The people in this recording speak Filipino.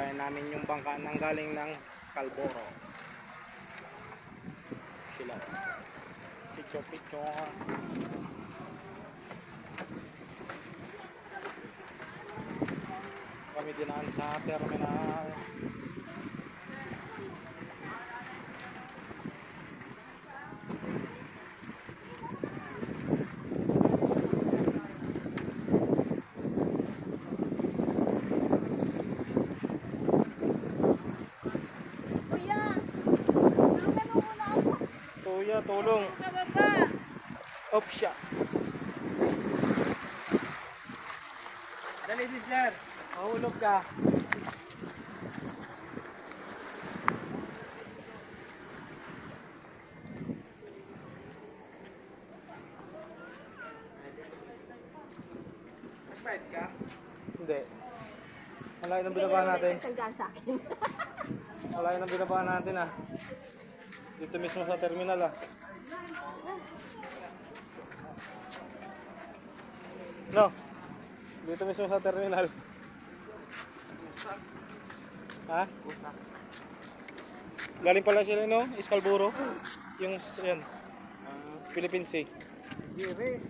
Babayaran namin yung bangka nang galing ng Scarborough. Sila. Picture. Kami dinaan sa terminal. Tulong. Up siya. Dali sister. Mahulog ka. Nag-bite ka? Hindi. Malayo ng binabahan natin. Malayo ng binabahan natin ah. Dito mismo sa terminal ah. No. Dito mismo sa terminal. Ha? Galing pala sila no, Scarborough. Yung yan. Philippine Sea. Giri.